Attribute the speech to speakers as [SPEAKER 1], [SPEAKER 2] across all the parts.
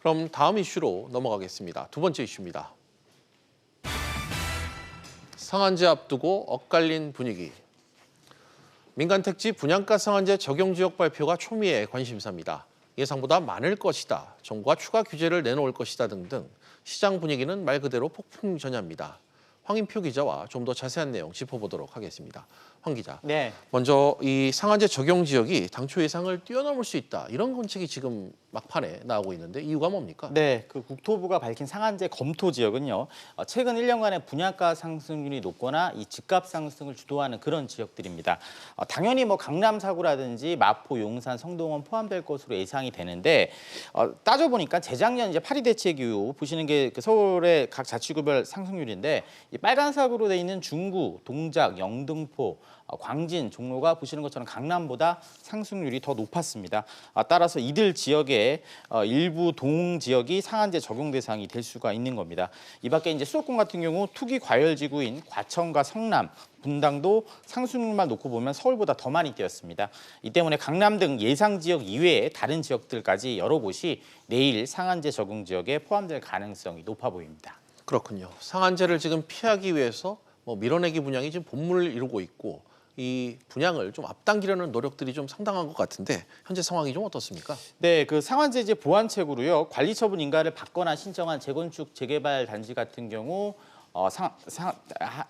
[SPEAKER 1] 그럼 다음 이슈로 넘어가겠습니다. 두 번째 이슈입니다. 상한제 앞두고 엇갈린 분위기. 민간 택지 분양가 상한제 적용 지역 발표가 초미의 관심사입니다. 예상보다 많을 것이다, 정부가 추가 규제를 내놓을 것이다 등등 시장 분위기는 말 그대로 폭풍전야입니다. 황인표 기자와 좀 더 자세한 내용 짚어보도록 하겠습니다. 황 기자,
[SPEAKER 2] 네.
[SPEAKER 1] 먼저 이 상한제 적용 지역이 당초 예상을 뛰어넘을 수 있다, 이런 관측이 지금 막판에 나오고 있는데 이유가 뭡니까?
[SPEAKER 2] 네, 그 국토부가 밝힌 상한제 검토 지역은요. 최근 1년간의 분양가 상승률이 높거나 이 집값 상승을 주도하는 그런 지역들입니다. 당연히 뭐 강남 4구라든지 마포, 용산, 성동원 포함될 것으로 예상이 되는데 따져보니까 재작년 이제 8.2 대책 이후 보시는 게 그 서울의 각 자치구별 상승률인데 이 빨간색으로 돼 있는 중구, 동작, 영등포, 광진, 종로가 보시는 것처럼 강남보다 상승률이 더 높았습니다. 따라서 이들 지역의 일부 동 지역이 상한제 적용 대상이 될 수가 있는 겁니다. 이 밖에 이제 수도권 같은 경우 투기 과열지구인 과천과 성남, 분당도 상승률만 놓고 보면 서울보다 더 많이 뛰었습니다. 이 때문에 강남 등 예상 지역 이외의 다른 지역들까지 여러 곳이 내일 상한제 적용 지역에 포함될 가능성이 높아 보입니다.
[SPEAKER 1] 그렇군요. 상한제를 지금 피하기 위해서 밀어내기 분양이 지금 본물을 이루고 있고 이 분양을 좀 앞당기려는 노력들이 좀 상당한 것 같은데 현재 상황이 좀 어떻습니까?
[SPEAKER 2] 네, 그 상한제 보완책으로요. 관리처분 인가를 받거나 신청한 재건축 재개발 단지 같은 경우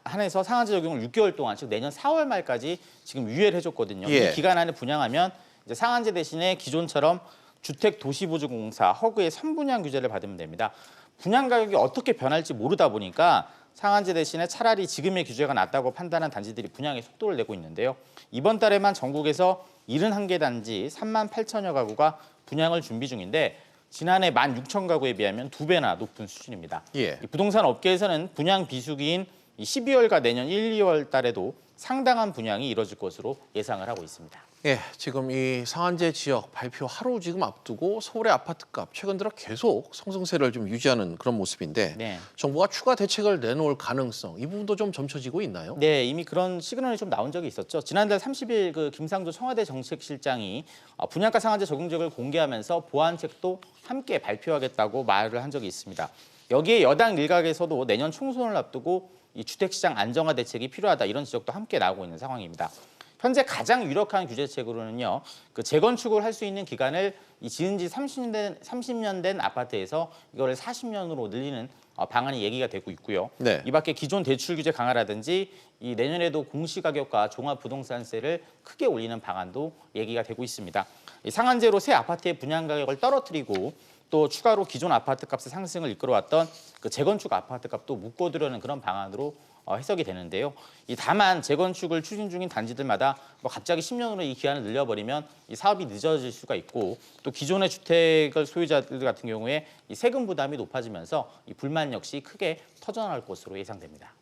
[SPEAKER 2] 한해서 상한제 적용을 6개월 동안, 즉 내년 4월 말까지 지금 유예를 해줬거든요.
[SPEAKER 1] 예.
[SPEAKER 2] 이 기간 안에 분양하면 이제 상한제 대신에 기존처럼 주택도시보증공사 허그의 선분양 규제를 받으면 됩니다. 분양 가격이 어떻게 변할지 모르다 보니까 상한제 대신에 차라리 지금의 규제가 낫다고 판단한 단지들이 분양에 속도를 내고 있는데요. 이번 달에만 전국에서 71개 단지 3만 8천여 가구가 분양을 준비 중인데 지난해 16,000가구에 비하면 2배나 높은 수준입니다.
[SPEAKER 1] 예.
[SPEAKER 2] 부동산 업계에서는 분양 비수기인 12월과 내년 1, 2월 달에도 상당한 분양이 이뤄질 것으로 예상을 하고 있습니다.
[SPEAKER 1] 예, 지금 이 상한제 지역 발표 하루 지금 앞두고 서울의 아파트값 최근 들어 계속 상승세를 좀 유지하는 그런 모습인데
[SPEAKER 2] 네.
[SPEAKER 1] 정부가 추가 대책을 내놓을 가능성, 이 부분도 좀 점쳐지고 있나요?
[SPEAKER 2] 네, 이미 그런 시그널이 좀 나온 적이 있었죠. 지난달 30일 그 김상조 청와대 정책실장이 분양가 상한제 적용책을 공개하면서 보완책도 함께 발표하겠다고 말을 한 적이 있습니다. 여기에 여당 일각에서도 내년 총선을 앞두고 이 주택시장 안정화 대책이 필요하다, 이런 지적도 함께 나오고 있는 상황입니다. 현재 가장 유력한 규제책으로는요, 그 재건축을 할 수 있는 기간을 이 지은 지 30년 된 아파트에서 이거를 40년으로 늘리는 방안이 얘기가 되고 있고요.
[SPEAKER 1] 네.
[SPEAKER 2] 이 밖에 기존 대출 규제 강화라든지 이 내년에도 공시가격과 종합부동산세를 크게 올리는 방안도 얘기가 되고 있습니다. 이 상한제로 새 아파트의 분양 가격을 떨어뜨리고 또 추가로 기존 아파트 값의 상승을 이끌어왔던 그 재건축 아파트 값도 묶어두려는 그런 방안으로 해석이 되는데요. 다만 재건축을 추진 중인 단지들마다 갑자기 10년으로 이 기한을 늘려버리면 이 사업이 늦어질 수가 있고 또 기존의 주택을 소유자들 같은 경우에 이 세금 부담이 높아지면서 이 불만 역시 크게 터져나올 것으로 예상됩니다.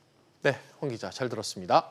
[SPEAKER 1] 네, 황 기자 잘 들었습니다.